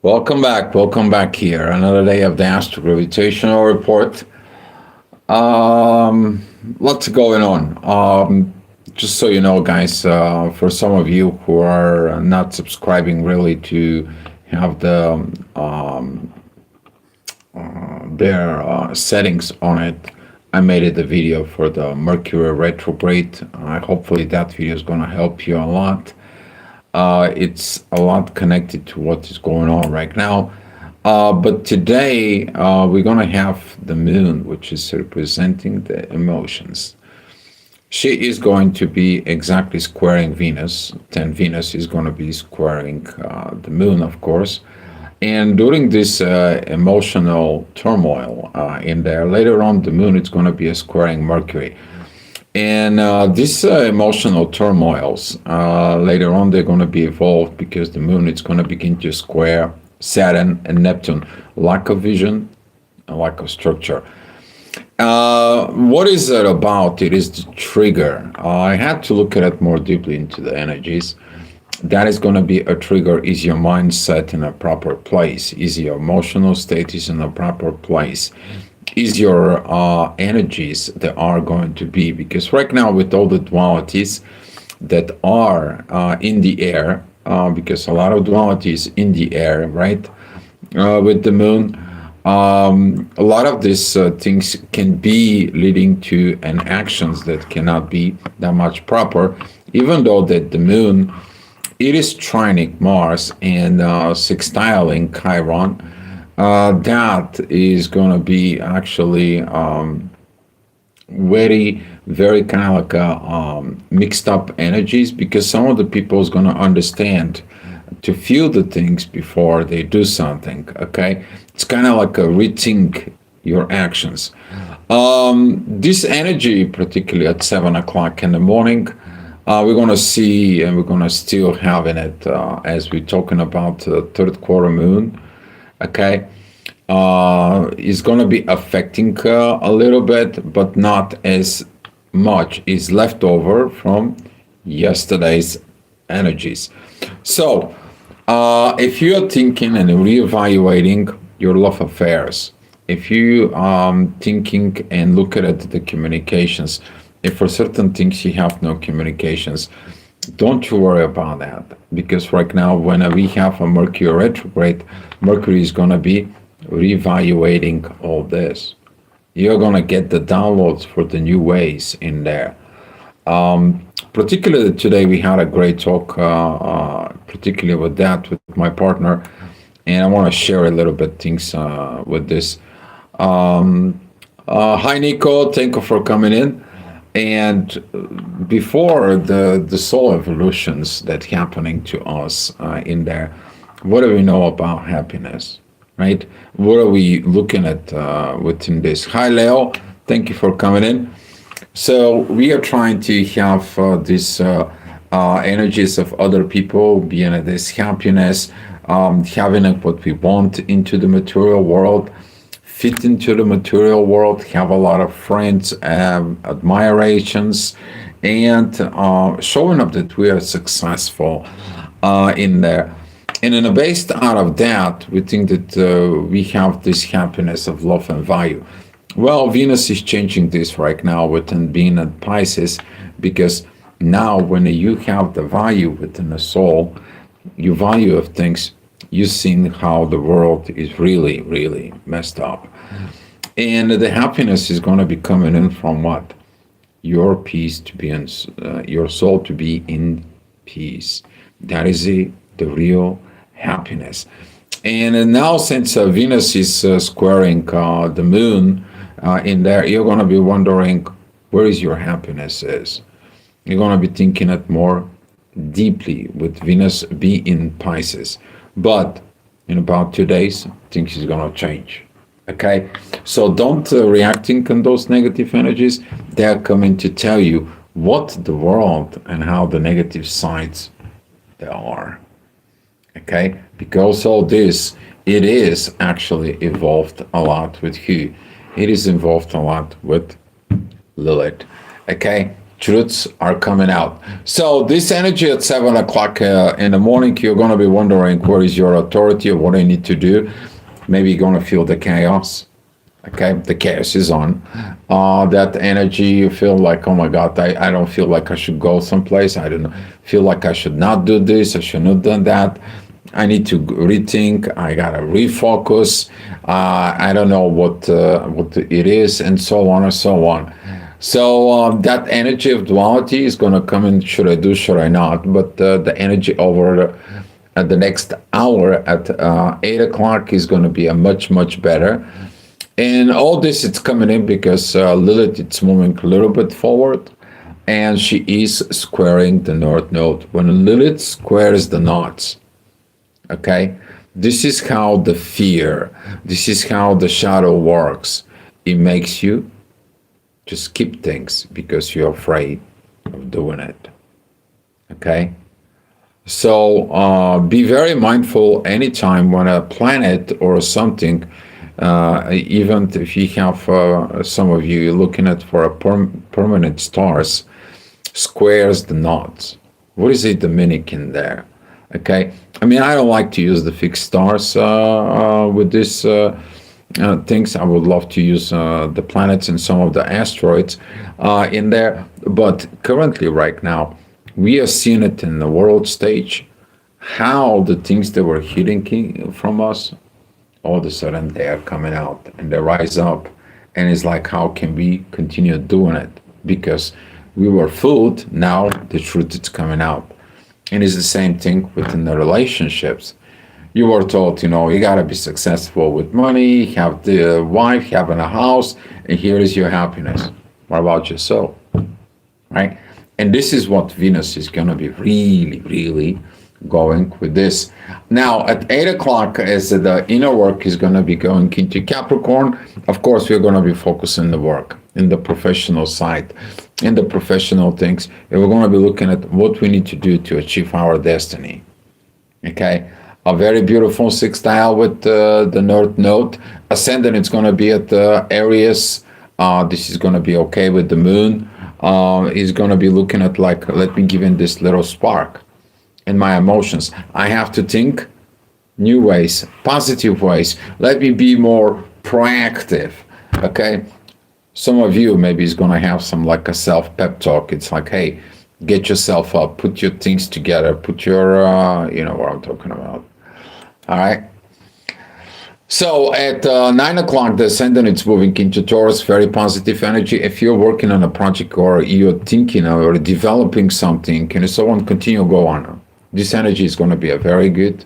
Welcome back here. Another day of the Astro Gravitational Report. Lots going on. Just so you know, guys, for some of you who are not subscribing really to have their settings on it, I made it a video for the Mercury retrograde. Hopefully that video is going to help you a lot. It's a lot connected to what is going on right now. But today we're going to have the moon, which is representing the emotions. She is going to be exactly squaring Venus. 10 Venus is going to be squaring the moon, of course. And during this emotional turmoil in there, later on, the moon is going to be squaring Mercury. And these emotional turmoils, later on, they're going to be evolved because the moon is going to begin to square Saturn and Neptune. Lack of vision, a lack of structure. What is it about? It is the trigger. I had to look at it more deeply into the energies. That is going to be a trigger. Is your mindset in a proper place? Is your emotional status in a proper place? Is your energies that are going to be, because right now with all the dualities that are in the air, because a lot of dualities in the air, right, with the moon, a lot of these things can be leading to an actions that cannot be that much proper, even though that the moon, it is trining Mars and sextiling Chiron. That is going to be actually very kind of like mixed up energies, because some of the people is going to understand to feel the things before they do something. Okay, it's kind of like a rethink your actions. This energy, particularly at 7 o'clock in the morning, we're going to see, and we're going to still having it as we're talking about the third quarter moon. Okay, is going to be affecting a little bit, but not as much is left over from yesterday's energies. So if you are thinking and reevaluating your love affairs, if you thinking and look at the communications, if for certain things you have no communications, don't you worry about that, because right now when we have a Mercury retrograde, Mercury is going to be reevaluating all this. You're going to get the downloads for the new ways in there. Particularly today we had a great talk, particularly with that with my partner, and I want to share a little bit things with this. Hi Nico, thank you for coming in. And before the soul evolutions that happening to us in there, what do we know about happiness, right? What are we looking at within this? Hi Leo, thank you for coming in. So we are trying to have these energies of other people, being this happiness, having what we want into the material world, fit into the material world, have a lot of friends, admirations, and showing up that we are successful in there. And then based out of that, we think that we have this happiness of love and value. Well, Venus is changing this right now within being at Pisces, because now when you have the value within the soul, your value of things, you've seen how the world is really, really messed up. And the happiness is going to be coming in from what? Your peace to be in, your soul to be in peace. That is the real happiness. And now since Venus is squaring the moon in there, you're going to be wondering where is your happiness is. You're going to be thinking it more deeply with Venus be in Pisces. But in about 2 days, things is going to change. Okay, so don't reacting on those negative energies. They're coming to tell you what the world and how the negative sides there are. Okay, because all this, it is actually evolved a lot with who? It is involved a lot with Lilith. Okay, truths are coming out. So this energy at 7 o'clock in the morning, you're going to be wondering where is your authority or what I need to do. Maybe you're going to feel the chaos. Okay, the chaos is on. That energy, you feel like, oh my God, I don't feel like I should go someplace. I don't feel like I should not do this. I should not do that. I need to rethink. I gotta refocus. I don't know what it is, and so on and so on. So that energy of duality is going to come in. Should I do? Should I not? But the energy over at the next hour at 8 o'clock is going to be a much better. And all this it's coming in because Lilith it's moving a little bit forward, and she is squaring the North Node. When Lilith squares the knots, okay, this is how the fear, this is how the shadow works. It makes you just skip things because you're afraid of doing it. Okay? So be very mindful anytime when a planet or something, even if you have some of you looking at for a permanent stars, squares the knots. What is it, the Dominican there? Okay, I mean, I don't like to use the fixed stars with this things. I would love to use the planets and some of the asteroids in there. But currently, right now, we are seeing it in the world stage, how the things that were hidden from us, all of a sudden they are coming out and they rise up. And it's like, how can we continue doing it? Because we were fooled, now the truth is coming out. And it's the same thing within the relationships. You were told, you got to be successful with money, have the wife, having a house, and here is your happiness. What about your soul? Right? And this is what Venus is going to be really going with this. Now, at 8 o'clock, as the inner work is going to be going into Capricorn, of course, we're going to be focusing the work in the professional side, in the professional things. And we're going to be looking at what we need to do to achieve our destiny. Okay? A very beautiful sextile with the North Node. Ascendant, it's going to be at Aries. This is going to be okay with the moon. He's going to be looking at like, let me give in this little spark in my emotions. I have to think new ways, positive ways. Let me be more proactive. Okay? Some of you maybe is going to have some like a self-pep talk. It's like, hey, get yourself up, put your things together, put your, you know what I'm talking about. All right. So at 9 o'clock, the ascendant is moving into Taurus, very positive energy. If you're working on a project or you're thinking or developing something, and so on, continue, go on. This energy is going to be a very good,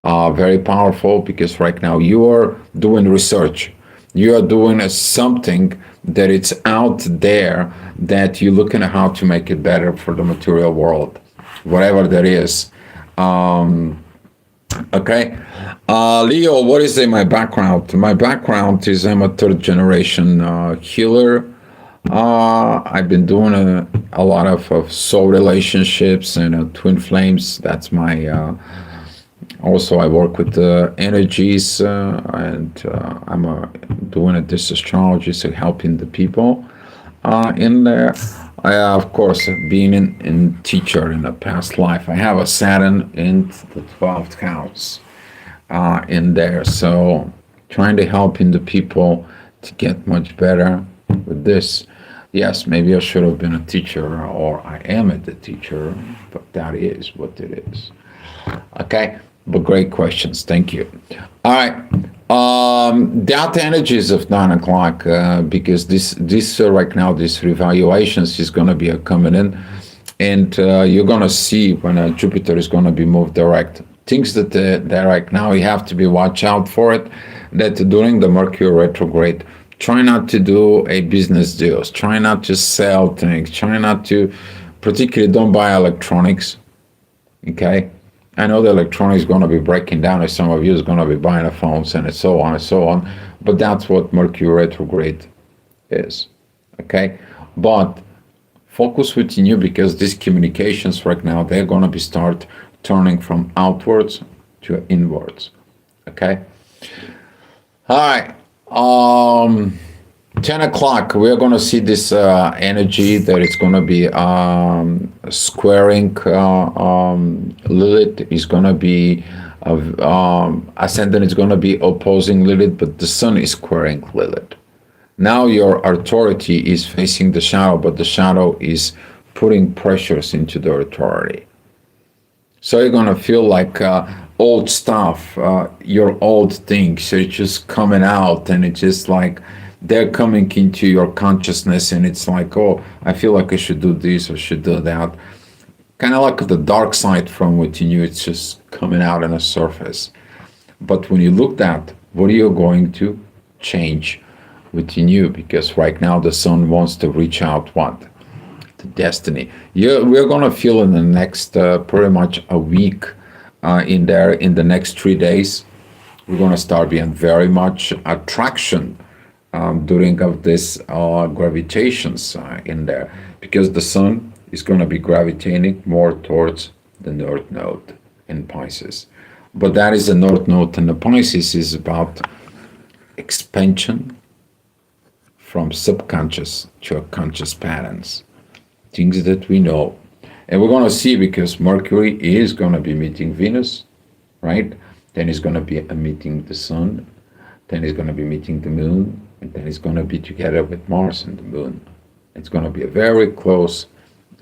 very powerful, because right now you are doing research. You are doing something that it's out there that you're looking at how to make it better for the material world, whatever that is. Okay. Leo, what is my background? My background is I'm a third generation healer. I've been doing a lot of soul relationships and twin flames. That's my also I work with the energies and I'm doing this astrology, so helping the people in there. I, of course, being in teacher in a past life. I have a Saturn in the 12th house in there. So trying to helping the people to get much better with this. Yes, maybe I should have been a teacher, or I am a teacher, but that is what it is. Okay, but great questions. Thank you. All right. That energies of 9 o'clock, because this right now, this revaluations is going to be coming in, and you're going to see when Jupiter is going to be moved direct. Things that right now you have to be watch out for it, that during the Mercury retrograde, try not to do a business deals, try not to sell things, try not to, particularly don't buy electronics, okay? I know the electronics is going to be breaking down, as some of you is going to be buying the phones and so on and so on, but that's what Mercury retrograde is, okay? But focus within you, because these communications right now, they're going to be start turning from outwards to inwards, okay? All right. 10 o'clock, we're going to see this energy that it's going to be squaring Lilith. Is going to be ascendant is going to be opposing Lilith, but the sun is squaring Lilith. Now your authority is facing the shadow, but the shadow is putting pressures into the authority. So you're going to feel like old stuff, your old things, so it's just coming out, and it's just like they're coming into your consciousness, and it's like, oh, I feel like I should do this or should do that. Kind of like the dark side from within you, it's just coming out on the surface. But when you look at what are you going to change within you, because right now the sun wants to reach out what? The destiny. We're going to feel in the next pretty much a week in the next 3 days, we're going to start being very much attraction during of this gravitations in there, because the sun is going to be gravitating more towards the north node in Pisces. But that is the north node, and the Pisces is about expansion from subconscious to conscious patterns, things that we know. And we're going to see, because Mercury is going to be meeting Venus, right? Then he's going to be meeting the sun, then he's going to be meeting the moon, and then he's going to be together with Mars and the moon. It's going to be a very close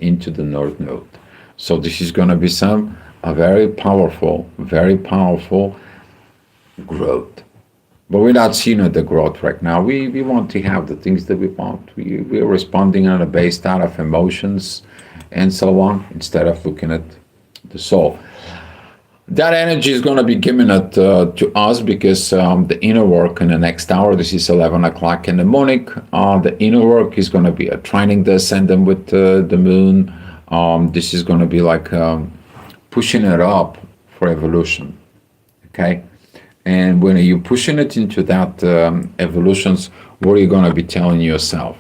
into the north node. So this is going to be a very powerful growth. But we're not seeing the growth right now. We want to have the things that we want. We're responding on a based out of emotions and so on, instead of looking at the soul. That energy is going to be given to us, because the inner work in the next hour, this is 11 o'clock in the morning, the inner work is going to be trining the ascendant with the moon. This is going to be like pushing it up for evolution, okay? And when you're pushing it into that evolutions, what are you going to be telling yourself?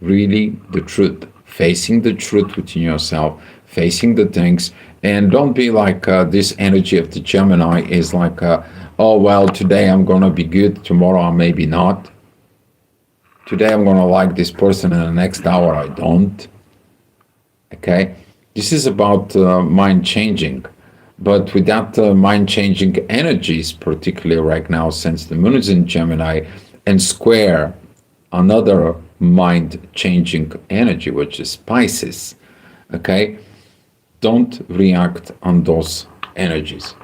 Really the truth, facing the truth within yourself, facing the things. And don't be like this energy of the Gemini is like, oh, well, today I'm going to be good, tomorrow I maybe not. Today I'm going to like this person, and the next hour I don't. Okay? This is about mind changing. But with that mind changing energies, particularly right now, since the moon is in Gemini and square another mind changing energy, which is Pisces, okay? Don't react on those energies,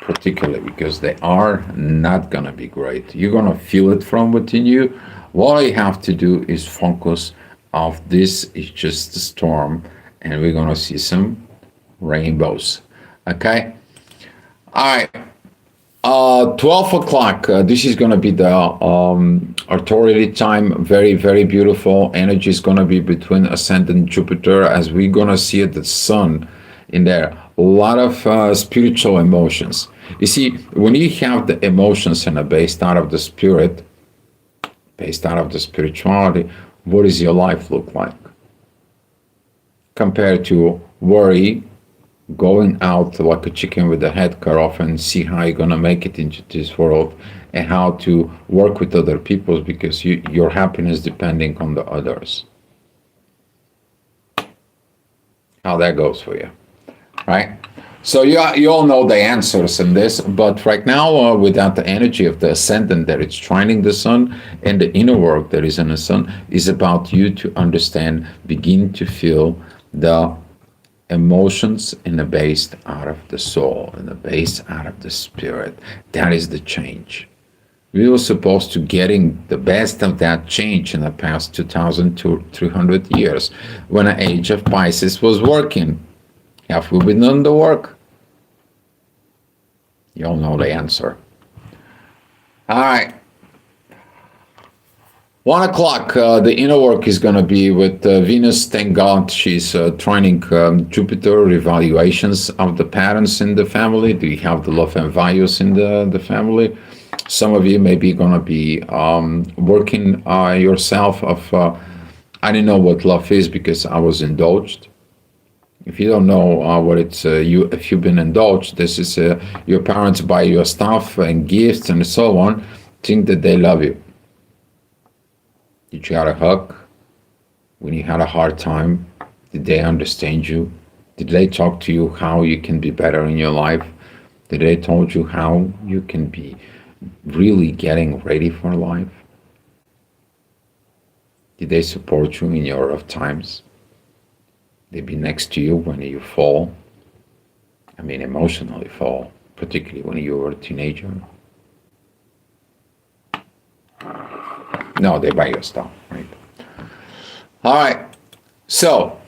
particularly because they are not going to be great. You're going to feel it from within you. What you have to do is focus of this is just a storm, and we're going to see some rainbows. Okay? All right. 12 o'clock, this is going to be the authority time. Very, very beautiful energy is going to be between ascendant Jupiter, as we're going to see the sun in there. A lot of spiritual emotions. You see, when you have the emotions and are based out of the spirit, based out of the spirituality, what does your life look like? Compared to worry, going out like a chicken with a head cut off, and see how you're going to make it into this world, and how to work with other people, because your happiness depending on the others. How that goes for you, right? So you all know the answers in this, but right now with that the energy of the ascendant that it's trining the sun, and the inner work that is in the sun, is about you to understand, begin to feel the emotions in the based out of the soul, in the based out of the spirit. That is the change. We were supposed to getting the best of that change in the past 2,000 to 300 years, when the age of Pisces was working. Have we been done the work? You all know the answer. All right. 1 o'clock, the inner work is going to be with Venus. Thank God she's trining Jupiter, evaluations of the patterns in the family. Do you have the love and values in the family? Some of you may be going to be working yourself of, I didn't know what love is because I was indulged. If you don't know what it's, if you've been indulged, this is your parents buy you stuff and gifts and so on, think that they love you. Did you get a hug when you had a hard time? Did they understand you? Did they talk to you how you can be better in your life? Did they told you how you can be really getting ready for life? Did they support you in your rough times? They be next to you when you fall? I mean, emotionally fall, particularly when you were a teenager. No, they buy your stuff, right? All right. So,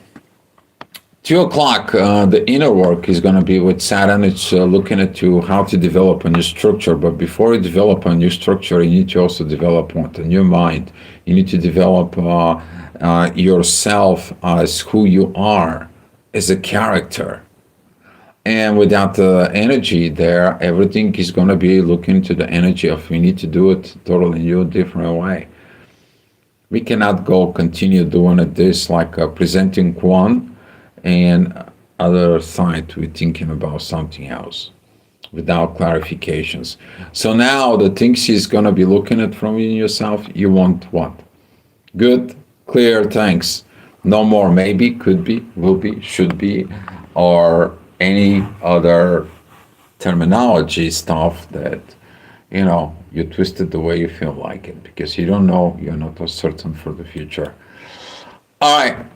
2 o'clock, the inner work is going to be with Saturn. It's looking at you how to develop a new structure. But before you develop a new structure, you need to also develop what? A new mind. You need to develop yourself as who you are, as a character. And without the energy there, everything is going to be looking to the energy of we need to do it totally new, different way. We cannot go continue doing it this like presenting one and other side we're thinking about something else without clarifications. So now the things he's going to be looking at from yourself, you want what? Good, clear, thanks. No more maybe, could be, will be, should be, or any other terminology stuff that you twist it the way you feel like it because you don't know, you're not certain for the future. All right,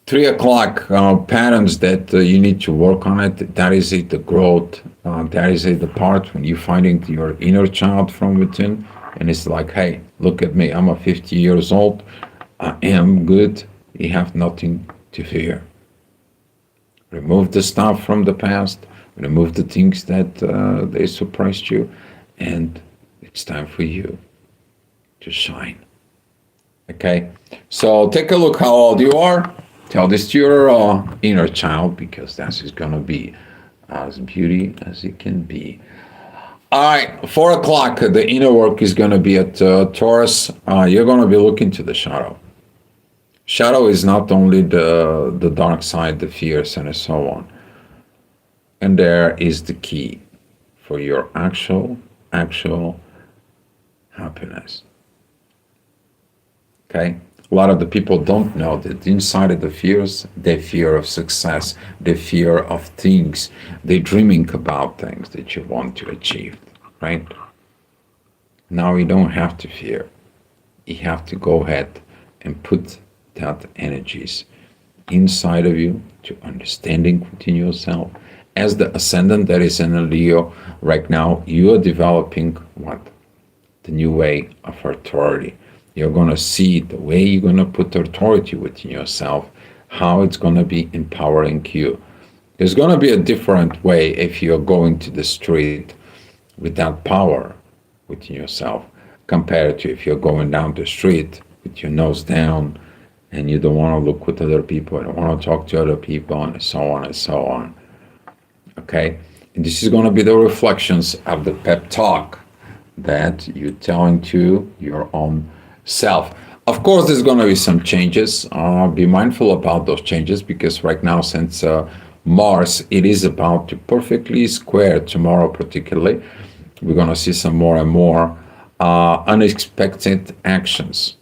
3 o'clock, patterns that you need to work on it. That is it, the growth. That is it, the part when you're finding your inner child from within, and it's like, hey, look at me, I'm a 50 years old, I am good, you have nothing to fear. Remove the stuff from the past, remove the things that they suppressed you, and it's time for you to shine. Okay, so take a look how old you are. Tell this to your inner child because that is going to be as beauty as it can be. All right, 4 o'clock, the inner work is going to be at Taurus. You're going to be looking to the shadow. Shadow is not only the dark side, the fears, and so on. And there is the key for your actual happiness. Okay? A lot of the people don't know that inside of the fears, they fear of success, they fear of things, they're dreaming about things that you want to achieve, right? Now you don't have to fear. You have to go ahead and put that energies inside of you to understanding within yourself. As the ascendant that is in a Leo right now, you are developing what? The new way of authority. You're going to see the way you're going to put authority within yourself, how it's going to be empowering you. There's going to be a different way if you're going to the street with that power within yourself compared to if you're going down the street with your nose down and you don't want to look with other people, you don't want to talk to other people, and so on and so on. Okay? And this is going to be the reflections of the pep talk that you're telling to your own self. Of course, there's going to be some changes. Be mindful about those changes because right now, since Mars, it is about to perfectly square tomorrow, particularly. We're going to see some more and more unexpected actions,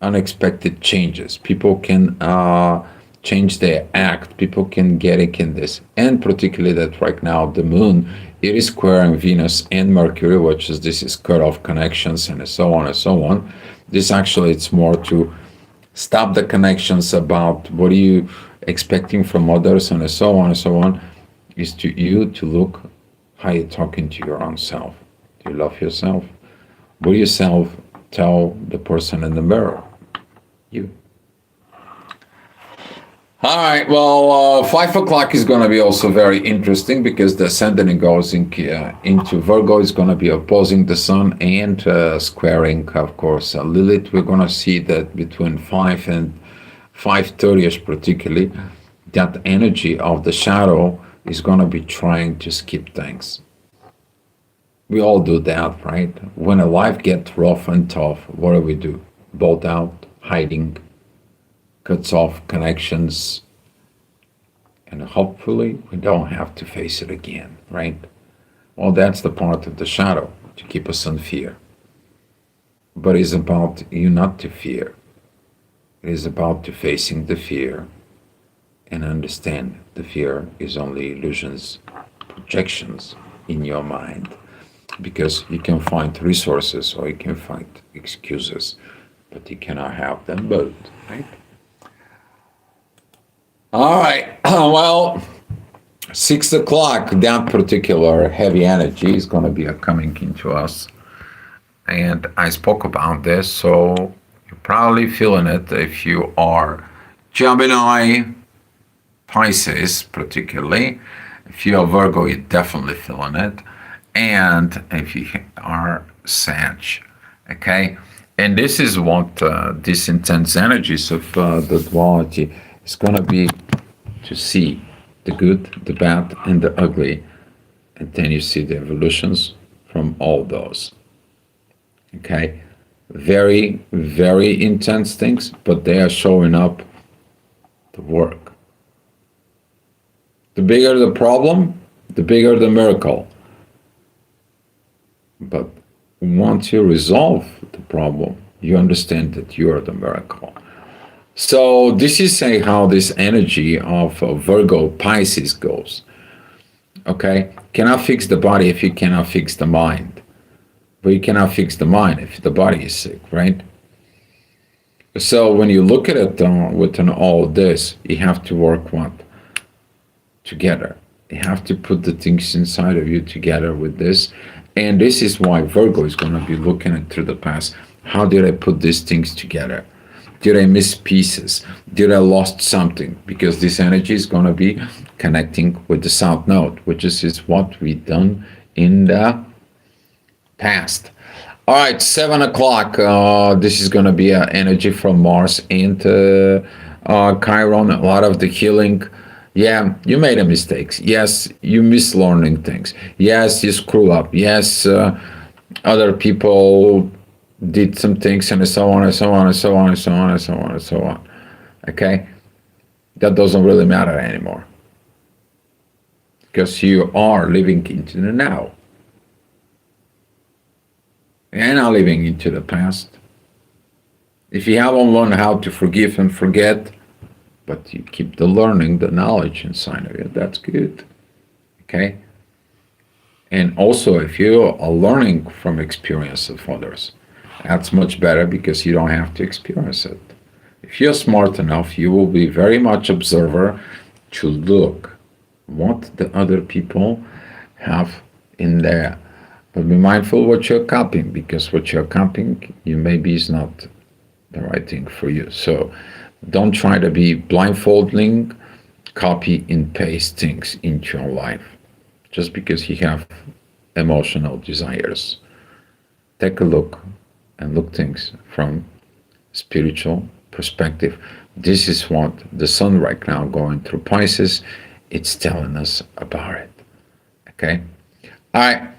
unexpected changes. People can change their act. People can get it in this. And particularly that right now, the moon, it is squaring Venus and Mercury, which is this is cut off connections and so on and so on. This actually, it's more to stop the connections about what are you expecting from others and so on and so on, is to you to look how you're talking to your own self. Do you love yourself? Will yourself tell the person in the mirror? You. All right, well, 5 o'clock is going to be also very interesting because the ascendant goes into Virgo is going to be opposing the sun and squaring, of course, Lilith. We're going to see that between 5 and 5:30ish particularly, that energy of the shadow is going to be trying to skip things. We all do that, right? When a life gets rough and tough, what do? Bolt out, hiding, cuts off connections, and hopefully we don't have to face it again, right? Well, that's the part of the shadow to keep us in fear. but it's about you not to fear. It is about to facing the fear and understand the fear is only illusions, projections in your mind, because you can find resources or you can find excuses, but you cannot have them both, right? All right. Well, 6 o'clock, that particular heavy energy is going to be coming into us. And I spoke about this, so you're probably feeling it if you are Gemini, Pisces, particularly. If you are Virgo, you're definitely feeling it. And if you are Sag, okay? And this is what these intense energies of the duality is going to be, to see the good, the bad, and the ugly. And then you see the evolutions from all those. Okay? Very, very intense things, but they are showing up to work. The bigger the problem, the bigger the miracle. But once you resolve the problem, you understand that you are the miracle. So this is saying how this energy of Virgo Pisces goes. Okay? Cannot fix the body if you cannot fix the mind. But you cannot fix the mind if the body is sick, right? So when you look at it within all this, you have to work what? Together. You have to put the things inside of you together with this. And this is why Virgo is going to be looking at through the past. How did I put these things together? Did I miss pieces? Did I lost something? Because this energy is going to be connecting with the South Node, which is what we done in the past. All right, 7 o'clock. This is going to be energy from Mars into Chiron. A lot of the healing. Yeah, you made a mistakes. Yes, you miss learning things. Yes, you screw up. Yes, other people did some things and so on and so on and so on and so on and so on and so on. Okay? That doesn't really matter anymore. Because you are living into the now. You're not living into the past. If you haven't learned how to forgive and forget, but you keep the learning, the knowledge inside of you, that's good. Okay? And also, if you are learning from experience of others, that's much better because you don't have to experience it. If you're smart enough, you will be very much observer to look what the other people have in there. But be mindful what you're copying, because what you're copying, you maybe is not the right thing for you. So don't try to be blindfolding, copy and paste things into your life just because you have emotional desires. Take a look and look things from spiritual perspective. This is what the sun right now going through Pisces, it's telling us about it. Okay? All right.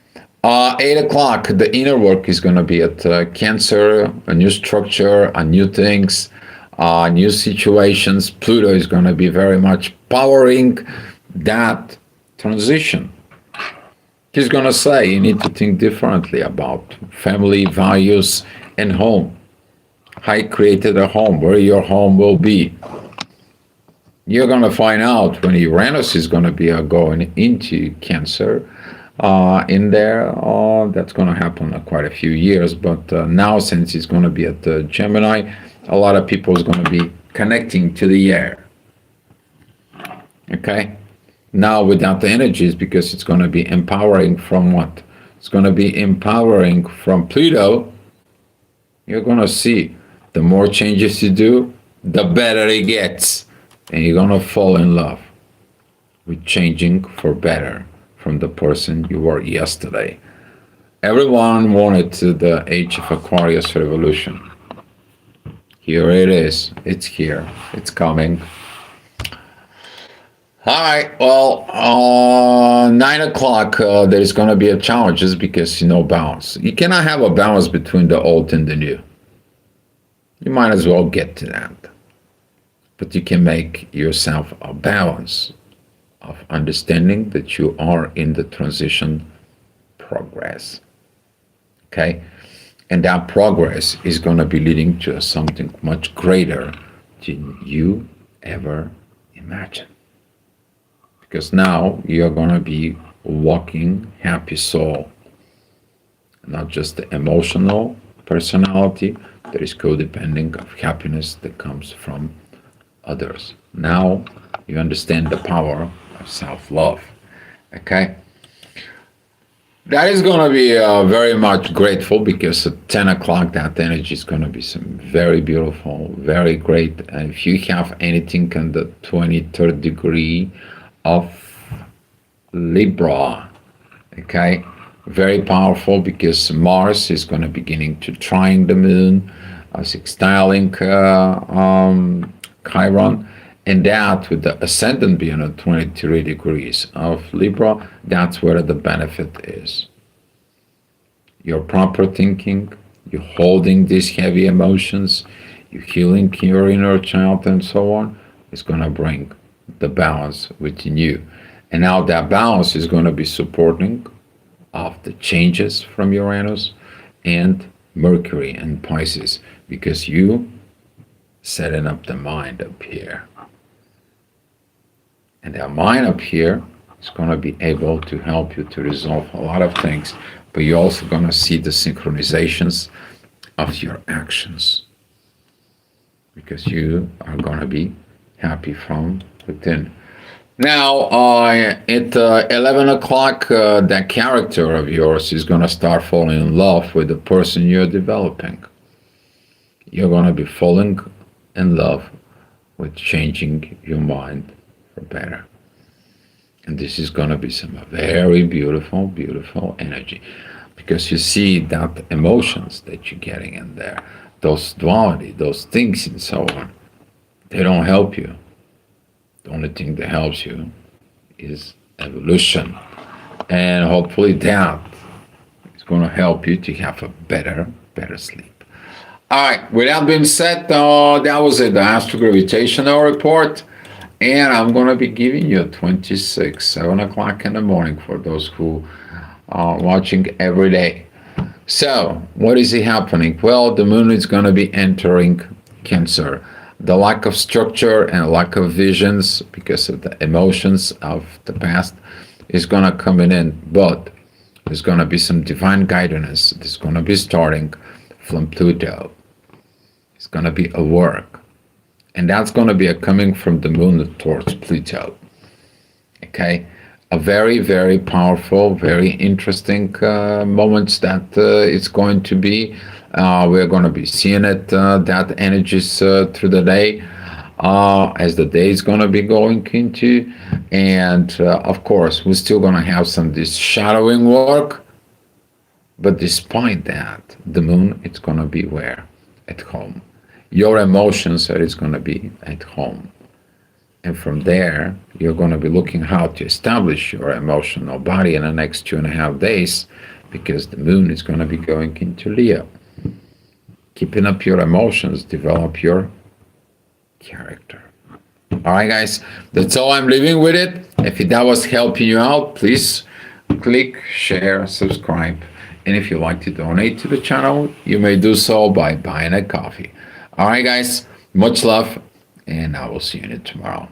8 o'clock, the inner work is going to be at Cancer, a new structure, a new things, new situations. Pluto is going to be very much powering that transition. He's going to say you need to think differently about family, values, and home. I created a home, where your home will be. You're going to find out when Uranus is going to be going into Cancer. In there, that's going to happen in quite a few years. But now, since it's going to be at Gemini, a lot of people is going to be connecting to the air. Okay? Now, without the energies, because it's going to be empowering from what? It's going to be empowering from Pluto. You're going to see the more changes you do, the better it gets. And you're going to fall in love with changing for better from the person you were yesterday. Everyone wanted the age of Aquarius revolution. Here it is. It's here. It's coming. All right. Well, 9 o'clock, there's going to be a challenges because balance. You cannot have a balance between the old and the new. You might as well get to that. But you can make yourself a balance of understanding that you are in the transition progress. Okay? And that progress is going to be leading to something much greater than you ever imagined. Because now you're going to be walking happy soul, not just the emotional personality that is codependent of happiness that comes from others. Now you understand the power of self-love. Okay? That is going to be very much grateful because at 10 o'clock, that energy is going to be some very beautiful, very great. And if you have anything in the 23rd degree of Libra, okay, very powerful because Mars is going to beginning to trine the moon, sextiling Chiron, and that with the ascendant being at 23 degrees of Libra, that's where the benefit is. Your proper thinking, you holding these heavy emotions, you healing your inner child, and so on, is going to bring the balance within you. And now that balance is going to be supporting of the changes from Uranus and Mercury and Pisces because you setting up the mind up here. And that mind up here is going to be able to help you to resolve a lot of things, but you're also going to see the synchronizations of your actions because you are going to be happy from within. Now, at 11 o'clock, that character of yours is going to start falling in love with the person you're developing. You're going to be falling in love with changing your mind for better. And this is going to be some very beautiful, beautiful energy because you see that emotions that you're getting in there, those duality, those things and so on, they don't help you. The only thing that helps you is evolution. And hopefully that is going to help you to have a better sleep. All right, with that being said, that was it, the Astro-Gravitational Report. And I'm going to be giving you 26, 7 o'clock in the morning for those who are watching every day. So, what is happening? Well, the moon is going to be entering Cancer. The lack of structure and lack of visions because of the emotions of the past is going to come in, but there's going to be some divine guidance. It's going to be starting from Pluto. It's going to be a work. And that's going to be a coming from the moon towards Pluto. Okay? A very, very powerful, very interesting moments that it's going to be. We're going to be seeing it, that energies through the day as the day is going to be going into. And of course, we're still going to have some this shadowing work. But despite that, the moon, it's going to be where? At home. Your emotions are going to be at home. And from there, you're going to be looking how to establish your emotional body in the next 2.5 days because the moon is going to be going into Leo. Keeping up your emotions, develop your character. All right, guys, that's all I'm leaving with it. If that was helping you out, please click, share, subscribe. And if you'd like to donate to the channel, you may do so by buying a coffee. All right, guys, much love, and I will see you tomorrow.